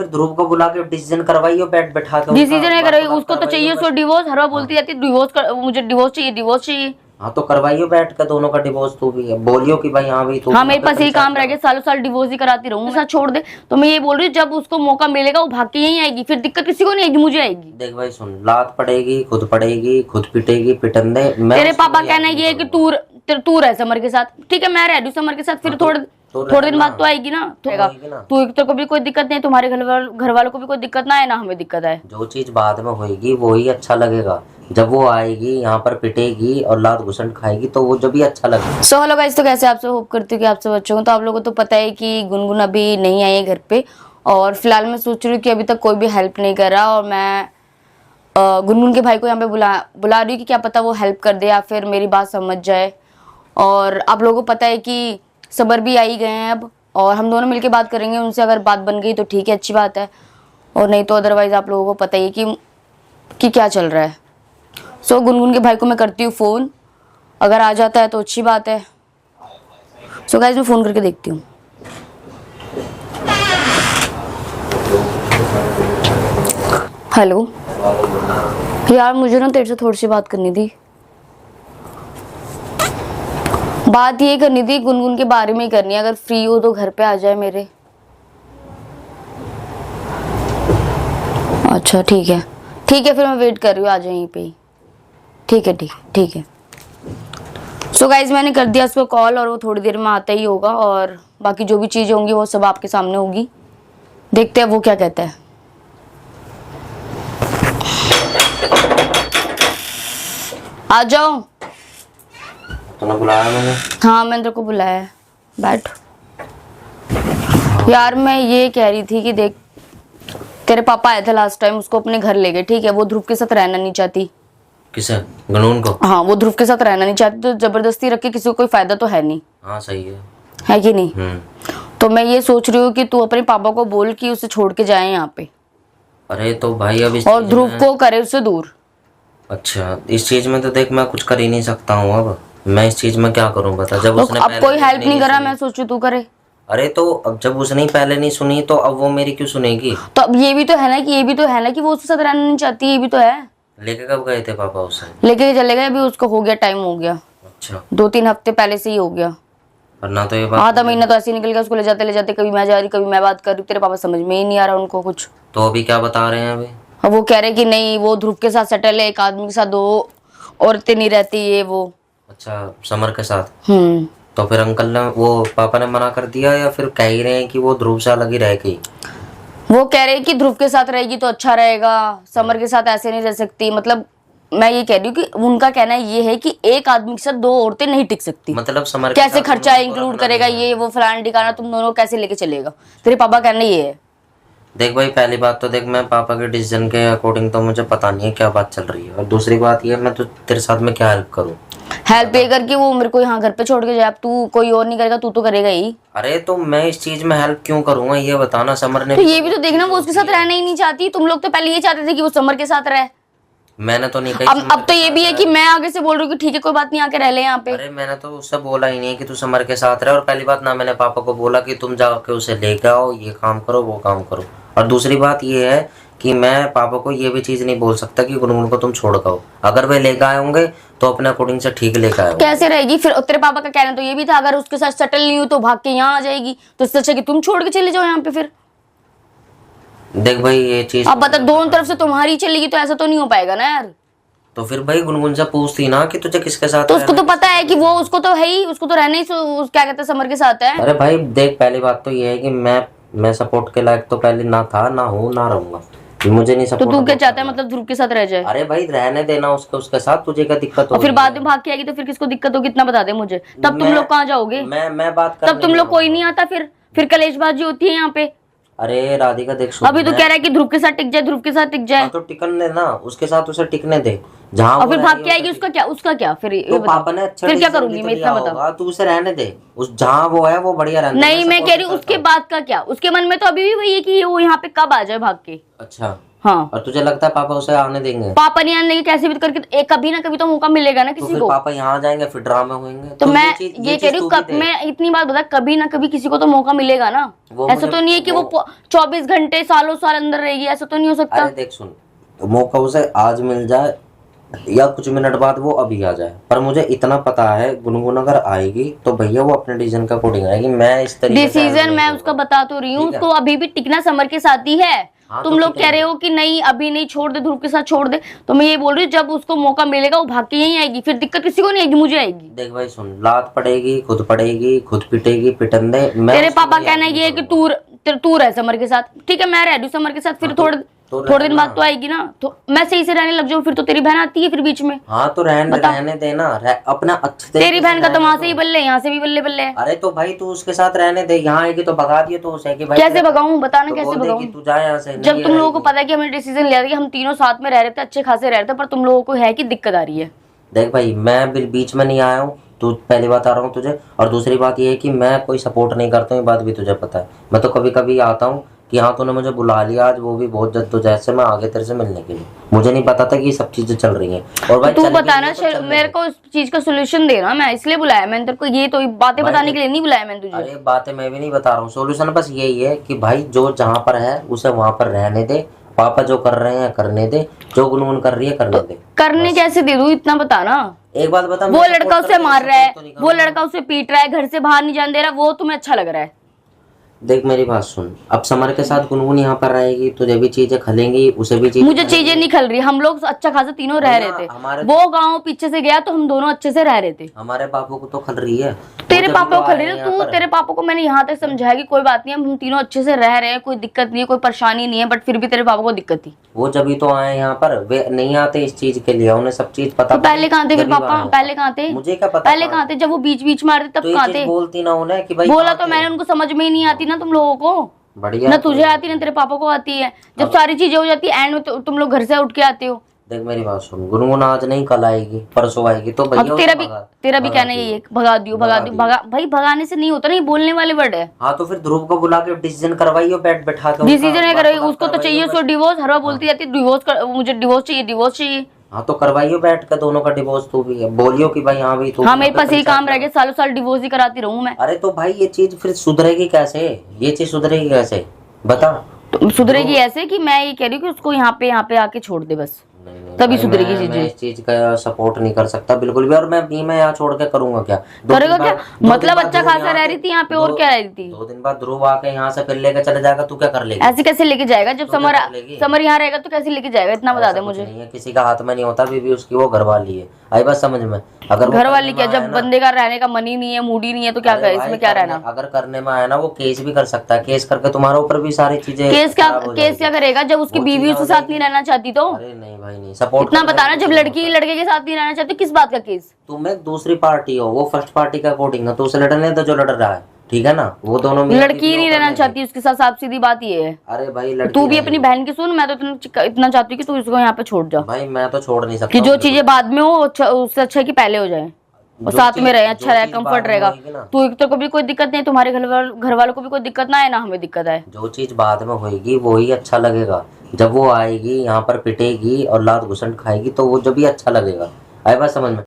फिर ध्रुव को बुला के डिसीजन करवाइयो, बैठा के डिसीजन है करवाइए, उसको तो चाहिए उसको डिवोर्स, हर बार बोलती रहती है डिवोर्स मुझे डिवोर्स चाहिए, डिवोर्स चाहिए। हाँ तो करवाइयो बैठ कर दोनों का डिवोर्स, तू भी बोलियो कि भाई हाँ भाई तू, हाँ मेरे पास यही काम रह गया, सालों साल डिवोर्स ही कराती रहूंगी, साथ छोड़ दे। तो मैं ये बोल रही हूँ जब उसको मौका मिलेगा वो भाग के यहीं आएगी, फिर दिक्कत किसी को नहीं आएगी, मुझे आएगी। देख भाई सुन, लात पड़ेगी, खुद पड़ेगी, खुद पिटेगी, पिटन दे। तेरे पापा कहना ये है कि तू रह समर के साथ, ठीक है मैं रह रही समर के साथ, फिर थोड़े दिन बाद तो आएगी ना, तू तेरे को भी कोई दिक्कत नहीं, तुम्हारे घर वालों को भी कोई दिक्कत ना आए ना हमें दिक्कत आए। जो चीज बाद में होगी वो ही अच्छा लगेगा, जब वो आएगी यहाँ पर पिटेगी और लात घुसन खाएगी तो वो जब भी अच्छा लगेगा। सो हेलो गाइस, तो कैसे आपसे होप करती हूँ कि आप सब अच्छे हो। तो आप लोगों को तो पता है कि गुनगुन अभी नहीं आई है घर पे, और फिलहाल मैं सोच रही हूँ कि अभी तक कोई भी हेल्प नहीं कर रहा, और मैं गुनगुन के भाई को यहाँ पे बुला रही हूँ कि क्या पता वो हेल्प कर दे या फिर मेरी बात समझ जाए। और आप लोगों को पता है कि सबर भी आई गए हैं अब, और हम दोनों मिलके बात करेंगे उनसे, अगर बात बन गई तो ठीक है, अच्छी बात है, और नहीं तो अदरवाइज आप लोगों को पता ही है कि क्या चल रहा है। सो गुनगुन के भाई को मैं करती हूँ फ़ोन, अगर आ जाता है तो अच्छी बात है। सो गाइस मैं फ़ोन करके देखती हूँ। हेलो यार, मुझे ना तेरे से थोड़ी सी बात करनी थी। बात ये करनी थी, गुनगुन के बारे में ही करनी है, अगर फ्री हो तो घर पे आ जाए मेरे। अच्छा ठीक है फिर मैं वेट कर रही हूँ, आ जाए यहीं पे ही। ठीक है। सो गाइज मैंने कर दिया उसको कॉल, और वो थोड़ी देर में आता ही होगा, और बाकी जो भी चीज़ें होंगी वो सब आपके सामने होगी। देखते हैं वो क्या कहता है। आ जाओ। तूने बुलाया मैंने? हाँ मैंने तेरे को बुलाया है, बैठ। यार मैं ये कह रही थी कि देख, तेरे पापा आए थे लास्ट टाइम, उसको अपने घर ले गए, ठीक है, वो ध्रुव के साथ रहना नहीं चाहती। किसे? गुनगुन को? हाँ वो ध्रुव के साथ रहना नहीं चाहती, तो जबरदस्ती रख के किसी को कोई फायदा तो है नहीं। हाँ सही है कि नहीं? तो मैं ये सोच रही हूँ कि तू अपने पापा को बोल कि उसे छोड़ के जाए यहाँ पे। अरे तो भाई अब और ध्रुव को करे उससे दूर। अच्छा इस चीज में तो देख मैं कुछ कर ही नहीं सकता हूँ, अब मैं इस चीज में क्या करूँ बता। जब तो उसने अब कोई हेल्प नहीं करा, मैं सोचू तू करे। अरे तो अब जब उसने पहले नहीं सुनी तो अब वो मेरी क्यों सुनेगी? तो अब ये भी तो है ना कि वो उसके साथ रहना नहीं चाहती, ये भी तो है। लेके कब गए थे पापा उसे? लेके चले गए, अभी उसको हो गया, टाइम हो गया। अच्छा 2-3 हफ्ते पहले से ही हो गया। वरना तो ये बात आधा महीना तो ऐसे ही निकल गया, उसको ले जाते कभी मैं जा रही कभी मैं बात कर रही, तेरे पापा समझ में ही नहीं आ रहा उनको कुछ। तो अभी क्या बता रहे हैं? अभी अब वो कह रहे कि नहीं, वो ध्रुव के साथ सेटल है, एक आदमी के साथ 2 औरतें नहीं रहती, ये वो। अच्छा समर के साथ? तो फिर अंकल ने, वो पापा ने मना कर दिया या फिर कह ही रहे हैं कि वो ध्रुव से अलग ही रह गई? वो कह रहे हैं कि ध्रुव के साथ रहेगी तो अच्छा रहेगा, समर के साथ ऐसे नहीं रह सकती। मतलब मैं ये कह रही हूँ कि उनका कहना ये है कि एक आदमी के साथ 2 औरतें नहीं टिक सकती। मतलब समर कैसे खर्चा इंक्लूड करेगा, ये वो फलाना ठिकाना तुम दोनों कैसे लेके चलेगा, तेरे पापा कहना ये है। देख भाई पहली बात तो देख, मैं पापा के डिसीजन के अकॉर्डिंग तो मुझे पता नहीं है क्या बात चल रही है, और दूसरी बात ये मैं तो तेरे साथ में क्या हेल्प करूँ? हेल्प ये करके वो मेरे को यहाँ घर पे छोड़ के जाए, अब तू कोई और नहीं करेगा, तू तो करेगा ही। अरे तो मैं इस चीज में हेल्प क्यों करूँगा ये बताना। समर ने तो ये भी तो देखना, वो उसके साथ रहना ही नहीं चाहती। तुम लोग तो पहले ये चाहते थे कि वो समर के साथ रहे। मैंने तो नहीं कही। अब तो ये भी है कि मैं आगे से बोल रही हूँ कि ठीक है कोई बात नहीं, आके रह ले यहाँ पे। अरे मैंने तो उससे बोला ही नहीं कि तू समर के साथ रहे, और पहली बात ना मैंने पापा को बोला कि तुम जाके उसे लेके आओ, ये काम करो वो काम करो। और दूसरी बात ये है कि मैं पापा को ये भी चीज नहीं बोल सकता कि गुनगुन को तुम छोड़ आओ। अगर वे लेकर आए होंगे तो अपने अकॉर्डिंग से ठीक लेकर आए। कैसे रहेगी फिर? तेरे पापा का कहना तो ये भी था अगर उसके साथ सेटल नहीं हुई तो भाग के यहाँ आ जाएगी, तो इससे अच्छा कि तुम छोड़ के चले जाओ यहाँ पे। फिर देख भाई ये चीज अब बता, दोनों तरफ से तुम्हारी चलेगी तो ऐसा तो नहीं हो पाएगा ना यार। तो फिर भाई गुनगुन से पूछती ना कि तुझे किसके साथ। तो उसको तो पता है कि वो, उसको तो है ही, उसको तो रहना ही क्या कहते हैं समर के साथ है। अरे भाई देख पहली बात तो ये है कि मैं सपोर्ट के लायक तो पहले ना था, ना हूँ, ना रहूंगा। मुझे नहीं सपोर्ट। तो तू क्या चाहता है, मतलब ध्रुव के साथ रह जाए? अरे भाई रहने देना उसके साथ, तुझे क्या दिक्कत होगी? और फिर बाद में भाग के आएगी तो फिर किसको दिक्कत होगी, इतना बता दे मुझे। तब तुम लोग कहाँ जाओगे? मैं बात तब तुम लोग कोई नहीं आता, फिर कलेशबाजी होती है यहाँ पे। अरे राधिका देख, अभी तो कह रहा है कि ध्रुव के साथ टिक जाए, तो टिकने दे ना, उसके साथ उसे टिकने दे जहाँ। और फिर भाग के आएगी, उसका क्या फिर? तो पापा ने अच्छा फिर क्या करूंगी मैं, इतना बता। तू उसे रहने दे, उस जहाँ वो है वो बढ़िया रहने। नहीं मैं कह रही हूँ उसके बाद का क्या? उसके मन में तो अभी भी वही है कि वो यहाँ पे कब आ जाए भाग के। अच्छा हाँ, और तुझे लगता है पापा उसे आने देंगे? पापा नहीं आने देंगे कैसे भी करके, तो एक कभी ना कभी तो मौका मिलेगा ना तो किसी फिर को। पापा यहाँ आ जाएंगे, फिर ड्रामे होंगे। तो मैं ये ये चीज कह रही तू हूँ, भी देख। मैं इतनी बात बता, कभी ना कभी किसी को तो मौका मिलेगा ना। वो ऐसा मुझे- तो नहीं है कि वो 24 घंटे सालों साल अंदर रहेगी, ऐसा तो नहीं हो सकता। अरे देख सुन, मौका उसे आज मिल जाए या कुछ मिनट बाद वो अभी आ जाए, पर मुझे इतना पता है गुनगुन अगर आएगी तो भैया वो अपने डिसीजन का अकॉर्डिंग आएगी। मैं इस तरीके से डिसीजन मैं उसका बता तो रही हूँ, ठीक है। उसको अभी भी टिकना समर के साथ ही है। हाँ, तुम तो लोग टिकने कह रहे दे। हो कि नहीं अभी नहीं, छोड़ दे, ध्रुव के साथ छोड़ दे, तो मैं ये बोल रही हूँ जब उसको मौका मिलेगा वो भाग के यहीं आएगी, फिर दिक्कत किसी को नहीं आएगी, मुझे आएगी। देख भाई सुन, लात पड़ेगी, खुद पड़ेगी, खुद पिटेगी, पिटन दे। मैं तेरे उसको पापा कोई कहना याद नहीं ये है कि करूंगा। तू रह समर के साथ, ठीक है मैं रह लूं समर के साथ, फिर हाँ, तो थोड़े दिन रहना। बाद तो आएगी ना, तो मैं सही से रहने लग जाऊं, फिर तो तेरी बहन आती है फिर बीच में। हाँ तो रहने देना, अपना अच्छे तरीके तेरी से बहन का तो रहने वहां दो। से ही बल्ले, यहाँ से भी बल्ले बल्ले है। अरे तो भाई तू उसके साथ रहने दे, यहाँ आएगी तो भगा दिए तो उसे कि भाई कैसे भगाऊं, बताना तो कैसे बोल दे भगाऊं? कि तू जा यहाँ से। जब नहीं तुम लोगों को रहेगी। पता है कि हमने डिसीजन लिया था कि हम तीनों साथ में रह रहे थे, अच्छे खासे रह रहे थे, पर तुम लोगों को है कि दिक्कत आ रही है। देख भाई, मैं बीच में नहीं आया हूँ, तू पहली बात आ रहा हूँ तुझे, और दूसरी बात ये है कि मैं कोई सपोर्ट नहीं करता हूँ, ये बात भी तुझे पता है। मैं तो कभी कभी आता हूँ कि हाँ तूने मुझे बुला लिया आज, वो भी बहुत जद्दोजहद से मैं आगे तेरे से मिलने के लिए। मुझे नहीं पता था कि ये सब चीजें चल रही हैं। और भाई तू चल भी बताना, रही है तो चलने मेरे दे। को इस चीज का सोल्यूशन देना, मैं इसलिए बुलाया मैंने तेरे को, ये तो बातें भाई बताने के लिए नहीं बुलाया मैंने तुझे। अरे बातें मैं भी नहीं बता रहा हूँ, सोल्यूशन बस यही है कि भाई जो जहाँ पर है उसे वहां पर रहने दे, पापा जो कर रहे हैं करने दे, जो गुनगुन कर रही है करने दे। करने कैसे दे दूं, इतना बताना। एक बात बता, वो मैं लड़का support उसे करने मार की रहा है, support तो नहीं वो करूंगा। लड़का उसे पीट रहा है, घर से बाहर नहीं जाने दे रहा, वो तुम्हें अच्छा लग रहा है? देख मेरी बात सुन, अब समर के साथ गुनगुन यहाँ पर रहेगी, तुझे भी चीजें खलेंगी, उसे भी चीजें मुझे चीजें नहीं खल रही, हम लोग अच्छा खासा तीनों रह रहे थे। हमारे वो गांव पीछे से गया तो हम दोनों अच्छे से रह रहे थे। हमारे बापू को तो खल रही है। तेरे वो जब पापा वो को खल आए रही हैं है, यहाँ तू पर- तेरे पापा को मैंने यहाँ तक समझाया कि कोई बात नहीं, हम तीनों अच्छे से रह रहे हैं, कोई दिक्कत नहीं है, कोई परेशानी नहीं है, बट फिर भी तेरे पापा को दिक्कत थी। वो जब ही तो आए यहाँ पर, वे नहीं आते इस चीज के लिए, उन्हें सब चीज पता। तो पहले कहाँ थे फिर जब ही पापा, आए हो। पहले कहाँ थे? मुझे क्या पता पहले कहाँ थे जब वो बीच बीच मारते तो तब ये कहाँ चीज थे? बोलती ना उन्हें कि भाई बोला कहाँ तो थे? मैंने, उनको समझ में ही नहीं आती ना तुम लोगों को, बढ़िया ना तुझे आती ना तेरे पापा को आती है। जब सारी चीजें हो जाती है एंड में तुम लोग घर से उठ के आते हो। देख मेरी बात सुन, गुनगुन आज नहीं कल आएगी, परसों आएगी, तो अब भैया तेरा उसे भी भगा कहना दियो। यही है, भगा दियो भगा दियो भगा, भाई भगाने से नहीं होता ना, ये बोलने वाले वर्ड है। हाँ तो फिर ध्रुव को बुला के डिसीजन करवाइयो, बैठा के डिसीजन उनका है करे, वार्तालाप उसको तो करवाइयो चाहिए, बस। उसको डिवोर्स, हर बार बोलती रहती है डिवोर्स कर, मुझे डिवोर्स चाहिए, डिवोर्स चाहिए। हाँ तो करवाइयो बैठ के दोनों का डिवोर्स, तू भी है बोलियो कि भाई हाँ भाई तू हाँ भी मेरे यहाँ पे पास यही पंचायत काम रह गया, सालों साल डिवोर्स ही कराती रहूं मैं। अरे तो भाई ये चीज फिर सुधरेगी कैसे? ये चीज सुधरेगी कैसे बता? तो सुधरेगी ऐसे कि मैं ये कह रही हूँ कि उसको यहाँ पे आके छोड़ दे बस, नहीं, तभी भाई, सुधरेगी मैं चीजें। इस चीज का सपोर्ट नहीं कर सकता बिल्कुल भी, और मैं यहाँ छोड़ के करूंगा क्या? दो करेगा दिन क्या? बाद- दो दिन मतलब बाद अच्छा ध्रुव खासा यहाँ रह के- रही थी यहाँ पे, और दो- क्या रह रही थी? 2 दिन बाद ध्रुव आके यहाँ से फिर लेके चले जाएगा, तू क्या कर लेगी? ऐसे कैसे लेके जाएगा जब तो क्या कर लेगी? समर यहाँ रहेगा तो कैसे लेके जाएगा, इतना बता ऐसा दे कुछ मुझे। नहीं है, किसी का हाथ में नहीं होता, बीवी उसकी वो घर वाली है। आई बात समझ में? अगर वो घर वाली करने क्या, में जब आया ना- बंदे का रहने का मन ही नहीं है, मूड ही नहीं है, तो क्या अरे करे, भाई, इसमें क्या रहना? अगर करने में आया ना, वो केस भी कर सकता है, केस करके तुम्हारे ऊपर भी सारी चीजें केस खराब हो क्या जाएगी। करेगा जब उसकी वो बीवी चीजें उसके हो साथ जाएगी। नहीं रहना चाहती तो? अरे नहीं भाई नहीं, सपोर्ट इतना बताना, जब लड़की लड़के के साथ नहीं रहना चाहती, किस बात का केस? तुम एक दूसरी पार्टी हो, वो फर्स्ट पार्टी का अकॉर्डिंग है, तो उसे लड़ने दो जो लड़ रहा है, ठीक है ना? वो दोनों मियां लड़की बीवी नहीं होकर रहना नहीं चाहती उसके साथ, साफ सीधी बात ये है। अरे भाई लड़की तू भी रहेगी। अपनी बहन की सुन, मैं तो इतना चाहती हूँ कि तू इसको यहाँ पे छोड़ जा, भाई मैं तो छोड़ नहीं सकता कि जो हूँ, चीजें बाद में हो उससे अच्छा है कि पहले हो जाए, और जो साथ चीज- में रहे, जो अच्छा रहे, चीज कंफर्ट बाद में रहेगा। होएगी ना- तू एक तो को भी कोई दिक्कत नहीं, तुम्हारे घर वालों को भी कोई दिक्कत ना आए, ना हमें दिक्कत आए। जो चीज बाद में होएगी वही अच्छा लगेगा। जब वो आएगी यहाँ पर पिटेगी और लात घुसन खाएगी, तो वो जब भी अच्छा लगेगा। आई बात समझ में?